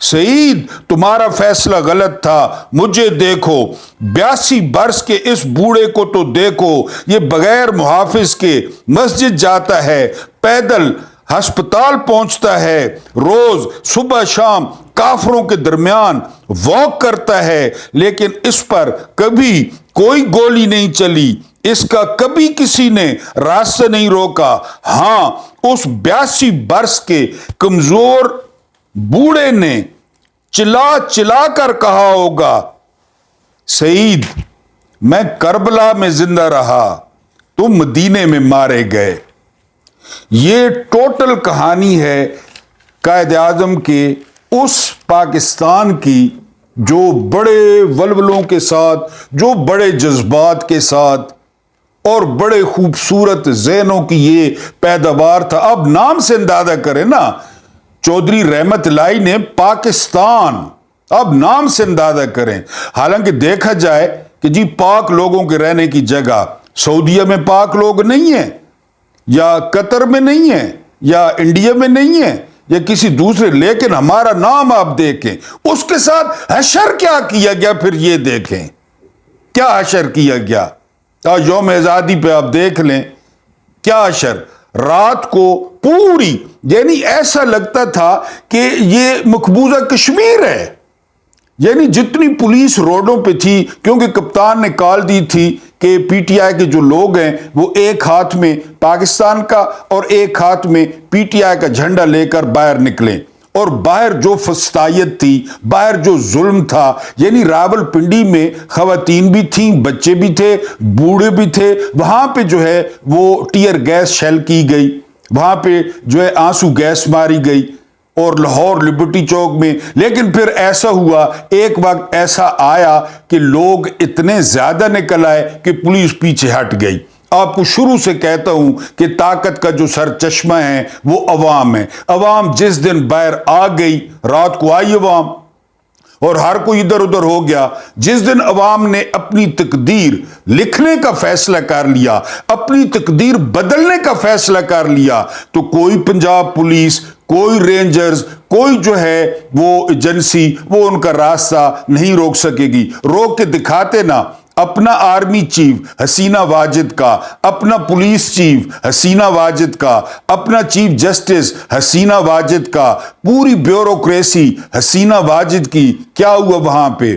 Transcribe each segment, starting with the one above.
سعید تمہارا فیصلہ غلط تھا، مجھے دیکھو، 82 برس کے اس بوڑھے کو تو دیکھو، یہ بغیر محافظ کے مسجد جاتا ہے، پیدل ہسپتال پہنچتا ہے، روز صبح شام کافروں کے درمیان واک کرتا ہے، لیکن اس پر کبھی کوئی گولی نہیں چلی، اس کا کبھی کسی نے راستہ نہیں روکا۔ ہاں، اس 82 برس کے کمزور بوڑھے نے چلا چلا کر کہا ہوگا، سعید میں کربلا میں زندہ رہا، تم مدینے میں مارے گئے۔ یہ ٹوٹل کہانی ہے قائد اعظم کے اس پاکستان کی جو بڑے ولولوں کے ساتھ، جو بڑے جذبات کے ساتھ اور بڑے خوبصورت ذہنوں کی یہ پیداوار تھا۔ اب نام سے اندازہ کریں نا، چودھری رحمت الہی نے پاکستان، اب نام سے اندازہ کریں۔ حالانکہ دیکھا جائے کہ جی پاک لوگوں کے رہنے کی جگہ سعودیہ میں پاک لوگ نہیں ہیں، یا قطر میں نہیں ہیں، یا انڈیا میں نہیں ہیں، یا کسی دوسرے، لیکن ہمارا نام آپ دیکھیں، اس کے ساتھ حشر کیا کیا گیا، پھر یہ دیکھیں کیا حشر کیا گیا۔ آج یوم آزادی پہ آپ دیکھ لیں کیا حشر، رات کو پوری، یعنی ایسا لگتا تھا کہ یہ مقبوضہ کشمیر ہے، یعنی جتنی پولیس روڈوں پہ تھی، کیونکہ کپتان نے کال دی تھی کہ پی ٹی آئی کے جو لوگ ہیں وہ ایک ہاتھ میں پاکستان کا اور ایک ہاتھ میں پی ٹی آئی کا جھنڈا لے کر باہر نکلیں، اور باہر جو فسطائیت تھی، باہر جو ظلم تھا، یعنی راول پنڈی میں خواتین بھی تھیں، بچے بھی تھے، بوڑھے بھی تھے، وہاں پہ جو ہے وہ ٹیئر گیس شیل کی گئی، وہاں پہ جو ہے آنسو گیس ماری گئی، اور لاہور لبرٹی چوک میں۔ لیکن پھر ایسا ہوا، ایک وقت ایسا آیا کہ لوگ اتنے زیادہ نکل آئے کہ پولیس پیچھے ہٹ گئی۔ آپ کو شروع سے کہتا ہوں کہ طاقت کا جو سر چشمہ ہے وہ عوام ہے۔ عوام جس دن باہر آ گئی، رات کو آئی عوام اور ہر کوئی ادھر ادھر ہو گیا، جس دن عوام نے اپنی تقدیر لکھنے کا فیصلہ کر لیا، اپنی تقدیر بدلنے کا فیصلہ کر لیا، تو کوئی پنجاب پولیس، کوئی رینجرز، کوئی جو ہے وہ ایجنسی، وہ ان کا راستہ نہیں روک سکے گی۔ روک کے دکھاتے نا، اپنا آرمی چیف حسینہ واجد کا، اپنا پولیس چیف حسینہ واجد کا، اپنا چیف جسٹس حسینہ واجد کا، پوری بیوروکریسی حسینہ واجد کی، کیا ہوا وہاں پہ؟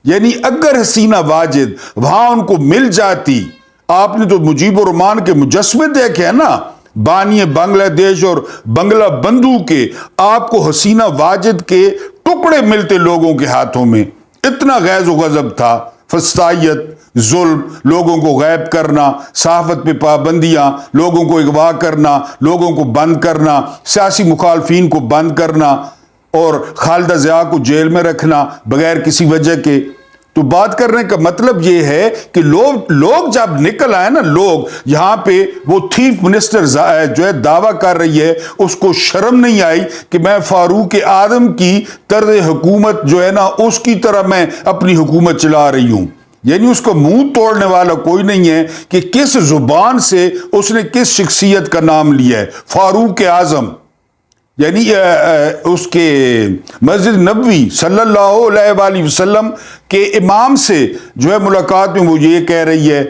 یعنی اگر حسینہ واجد وہاں ان کو مل جاتی، آپ نے تو مجیب الرحمان کے مجسمے دیکھے ہیں نا، بانی بنگلہ دیش اور بنگلہ بندھو کے، آپ کو حسینہ واجد کے ٹکڑے ملتے لوگوں کے ہاتھوں میں۔ اتنا غیظ و غضب تھا، فسطائیت، ظلم، لوگوں کو غائب کرنا، صحافت پہ پابندیاں، لوگوں کو اغوا کرنا، لوگوں کو بند کرنا، سیاسی مخالفین کو بند کرنا، اور خالدہ ضیاء کو جیل میں رکھنا بغیر کسی وجہ کے۔ تو بات کرنے کا مطلب یہ ہے کہ لوگ جب نکل آئے نا، لوگ یہاں پہ، وہ چیف منسٹر جو ہے دعویٰ کر رہی ہے، اس کو شرم نہیں آئی کہ میں فاروق اعظم کی طرز حکومت جو ہے نا، اس کی طرح میں اپنی حکومت چلا رہی ہوں۔ یعنی اس کو منہ توڑنے والا کوئی نہیں ہے کہ کس زبان سے اس نے کس شخصیت کا نام لیا ہے، فاروق اعظم۔ یعنی اس کے مسجد نبوی صلی اللہ علیہ وآلہ وسلم کے امام سے جو ہے ملاقات میں وہ یہ کہہ رہی ہے،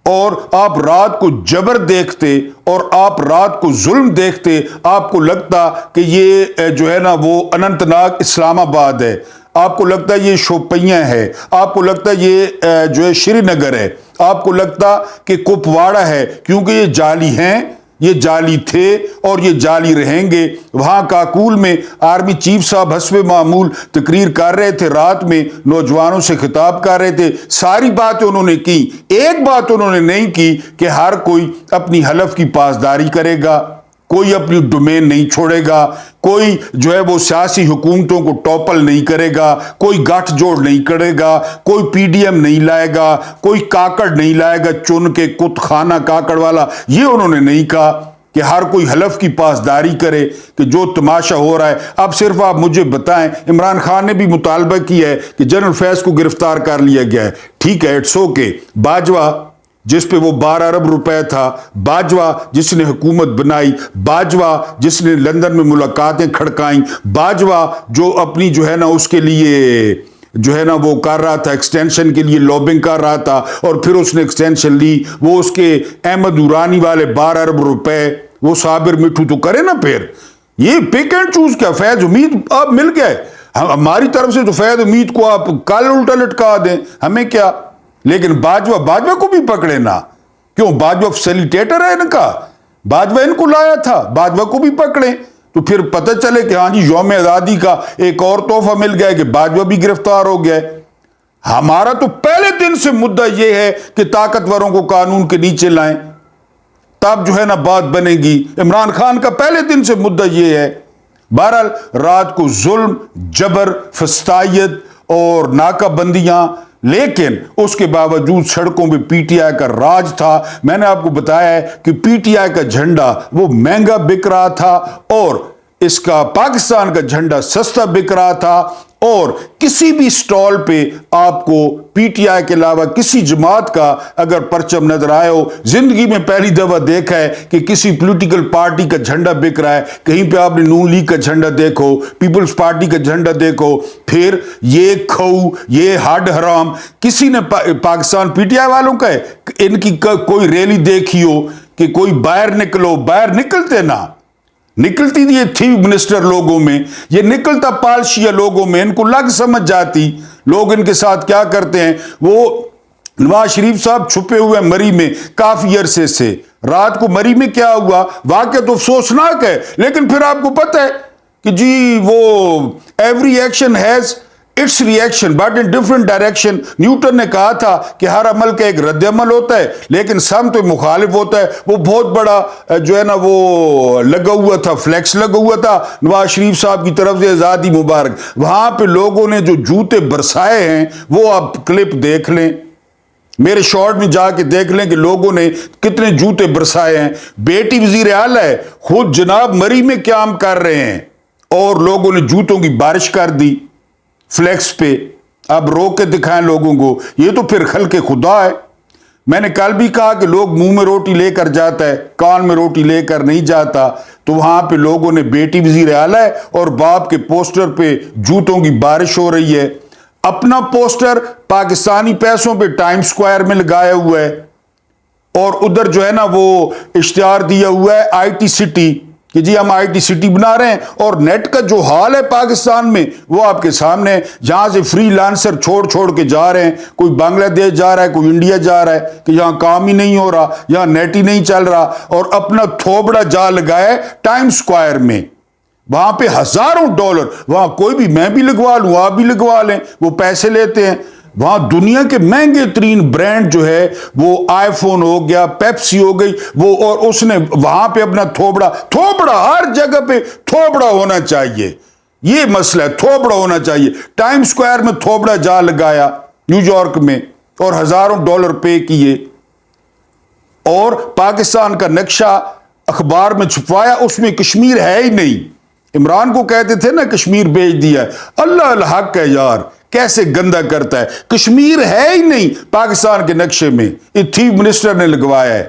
اور آپ رات کو جبر دیکھتے اور آپ رات کو ظلم دیکھتے، آپ کو لگتا کہ یہ جو ہے نا وہ اننت ناگ اسلام آباد ہے، آپ کو لگتا ہے یہ شوپیاں ہے، آپ کو لگتا ہے یہ جو ہے شری نگر ہے، آپ کو لگتا کہ کپواڑہ ہے، کیونکہ یہ جعلی ہیں، یہ جعلی تھے اور یہ جعلی رہیں گے۔ وہاں کاکول میں آرمی چیف صاحب حسب معمول تقریر کر رہے تھے، رات میں نوجوانوں سے خطاب کر رہے تھے، ساری باتیں انہوں نے کی، ایک بات انہوں نے نہیں کی کہ ہر کوئی اپنی حلف کی پاسداری کرے گا، کوئی اپنی ڈومین نہیں چھوڑے گا، کوئی جو ہے وہ سیاسی حکومتوں کو ٹوپل نہیں کرے گا، کوئی گٹھ جوڑ نہیں کرے گا، کوئی پی ڈی ایم نہیں لائے گا، کوئی کاکڑ نہیں لائے گا چن کے، کت خانہ کاکڑ والا، یہ انہوں نے نہیں کہا کہ ہر کوئی حلف کی پاسداری کرے کہ جو تماشا ہو رہا ہے۔ اب صرف آپ مجھے بتائیں، عمران خان نے بھی مطالبہ کیا ہے کہ جنرل فیض کو گرفتار کر لیا گیا ہے، ٹھیک ہے، اٹس اوکے، باجوہ جس پہ وہ 12 ارب روپے تھا، باجوہ جس نے حکومت بنائی، باجوہ جس نے لندن میں ملاقاتیں کھڑکائیں، باجوہ جو اپنی جو ہے نا اس کے لیے جو ہے نا وہ کر رہا تھا، ایکسٹینشن کے لیے لوبنگ کر رہا تھا، اور پھر اس نے ایکسٹینشن لی، وہ اس کے احمد عرانی والے 12 ارب روپے، وہ صابر مٹھو تو کرے نا پھر یہ پک اینڈ چوز کیا؟ فیض امید آپ مل گئے، ہماری طرف سے تو فیض امید کو آپ کل الٹا لٹکا دیں، ہمیں کیا؟ لیکن باجوہ کو بھی پکڑے نا، کیوں؟ باجوہ فیسیلیٹیٹر ہے ان کا، باجوہ ان کو لایا تھا، باجوہ کو بھی پکڑیں تو پھر پتہ چلے کہ ہاں جی یوم آزادی کا ایک اور تحفہ مل گیا کہ باجوہ بھی گرفتار ہو گیا۔ ہمارا تو پہلے دن سے مدعا یہ ہے کہ طاقتوروں کو قانون کے نیچے لائیں، تب جو ہے نا بات بنے گی۔ عمران خان کا پہلے دن سے مدعا یہ ہے۔ بہرحال رات کو ظلم، جبر، فسطائیت اور ناکہ بندیاں، لیکن اس کے باوجود سڑکوں پہ پی ٹی آئی کا راج تھا۔ میں نے آپ کو بتایا ہے کہ پی ٹی آئی کا جھنڈا وہ مہنگا بک رہا تھا اور اس کا پاکستان کا جھنڈا سستا بک رہا تھا، اور کسی بھی سٹال پہ آپ کو پی ٹی آئی کے علاوہ کسی جماعت کا اگر پرچم نظر آئے ہو، زندگی میں پہلی دفعہ دیکھا ہے کہ کسی پولیٹیکل پارٹی کا جھنڈا بک رہا ہے، کہیں پہ آپ نے نون لیگ کا جھنڈا دیکھو، پیپلز پارٹی کا جھنڈا دیکھو، پھر یہ کھو، یہ ہڈ حرام کسی نے پاکستان پی ٹی آئی والوں کا ہے ان کی کوئی ریلی دیکھی ہو کہ کوئی باہر نکلو؟ باہر نکلتے نا، نکلتی یہ تھی منسٹر لوگوں میں، یہ نکلتا پالشیا لوگوں میں، ان کو لگ سمجھ جاتی لوگ ان کے ساتھ کیا کرتے ہیں۔ وہ نواز شریف صاحب چھپے ہوئے مری میں کافی عرصے سے، رات کو مری میں کیا ہوا واقعہ تو افسوسناک ہے، لیکن پھر آپ کو پتہ ہے کہ جی وہ every action has its reaction but in different direction. Newton نے کہا تھا کہ ہر عمل کا ایک رد عمل ہوتا ہے، لیکن سمت مخالف ہوتا ہے۔ وہ بہت بڑا جو ہے نا وہ لگا ہوا تھا، فلیکس لگا ہوا تھا نواز شریف صاحب کی طرف سے آزادی مبارک، وہاں پہ لوگوں نے جو جوتے برسائے ہیں وہ آپ کلپ دیکھ لیں، میرے شارٹ میں جا کے دیکھ لیں کہ لوگوں نے کتنے جوتے برسائے ہیں۔ بیٹی وزیر اعلیٰ ہے، خود جناب مری میں قیام کر رہے ہیں اور لوگوں نے جوتوں کی بارش کر دی فلیکس پہ۔ اب روک کے دکھائیں لوگوں کو، یہ تو پھر خلق خدا ہے۔ میں نے کل بھی کہا کہ لوگ منہ میں روٹی لے کر جاتا ہے، کان میں روٹی لے کر نہیں جاتا، تو وہاں پہ لوگوں نے بیٹی وزیر اعلیٰ ہے اور باپ کے پوسٹر پہ جوتوں کی بارش ہو رہی ہے۔ اپنا پوسٹر پاکستانی پیسوں پہ ٹائم سکوائر میں لگایا ہوا ہے، اور ادھر جو ہے نا وہ اشتہار دیا ہوا ہے آئی ٹی سٹی کہ جی ہم آئی ٹی سٹی بنا رہے ہیں، اور نیٹ کا جو حال ہے پاکستان میں وہ آپ کے سامنے ہے۔ جہاں سے فری لانسر چھوڑ کے جا رہے ہیں، کوئی بنگلہ دیش جا رہا ہے، کوئی انڈیا جا رہا ہے کہ یہاں کام ہی نہیں ہو رہا، یہاں نیٹ ہی نہیں چل رہا، اور اپنا تھوبڑا جا لگایا ہے ٹائم سکوائر میں، وہاں پہ ہزاروں ڈالر، وہاں کوئی بھی میں بھی لگوا لوں آپ بھی لگوا لیں، وہ پیسے لیتے ہیں۔ وہاں دنیا کے مہنگے ترین برانڈ جو ہے وہ آئی فون ہو گیا، پیپسی ہو گئی، وہ، اور اس نے وہاں پہ اپنا تھوبڑا ہر جگہ پہ تھوبڑا ہونا چاہیے، یہ مسئلہ ہے، تھوبڑا ہونا چاہیے۔ ٹائم سکوائر میں تھوبڑا جا لگایا نیو یارک میں اور ہزاروں ڈالر پے کیے، اور پاکستان کا نقشہ اخبار میں چھپوایا، اس میں کشمیر ہے ہی نہیں۔ عمران کو کہتے تھے نا کشمیر بیچ دیا ہے، اللہ الحق ہے یار، کیسے گندا کرتا ہے، کشمیر ہے ہی نہیں پاکستان کے نقشے میں، یہ چیف منسٹر نے لگوایا ہے۔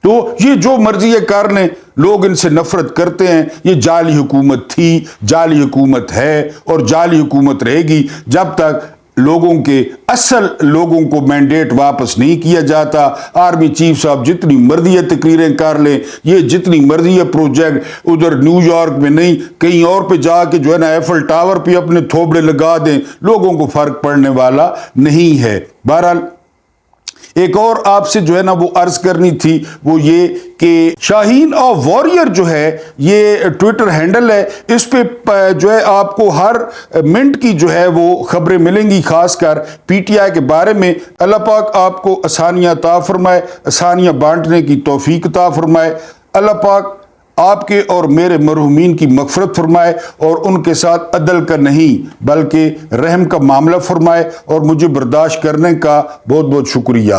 تو یہ جو مرضی ہے کر لیں، لوگ ان سے نفرت کرتے ہیں۔ یہ جعلی حکومت تھی، جعلی حکومت ہے، اور جعلی حکومت رہے گی جب تک لوگوں کے اصل لوگوں کو مینڈیٹ واپس نہیں کیا جاتا۔ آرمی چیف صاحب جتنی مرضی تقریریں کر لیں، یہ جتنی مرضی پروجیکٹ ادھر نیو یارک میں نہیں کہیں اور پہ جا کے جو ہے نا ایفل ٹاور پہ اپنے تھوبڑے لگا دیں، لوگوں کو فرق پڑنے والا نہیں ہے۔ بہرحال ایک اور آپ سے جو ہے نا وہ عرض کرنی تھی، وہ یہ کہ شاہین اور واریر جو ہے یہ ٹویٹر ہینڈل ہے، اس پہ جو ہے آپ کو ہر منٹ کی جو ہے وہ خبریں ملیں گی، خاص کر پی ٹی آئی کے بارے میں۔ اللہ پاک آپ کو آسانیاں عطا فرمائے، آسانیاں بانٹنے کی توفیق عطا فرمائے۔ اللہ پاک آپ کے اور میرے مرحومین کی مغفرت فرمائے، اور ان کے ساتھ عدل کا نہیں بلکہ رحم کا معاملہ فرمائے، اور مجھے برداشت کرنے کا بہت بہت شکریہ۔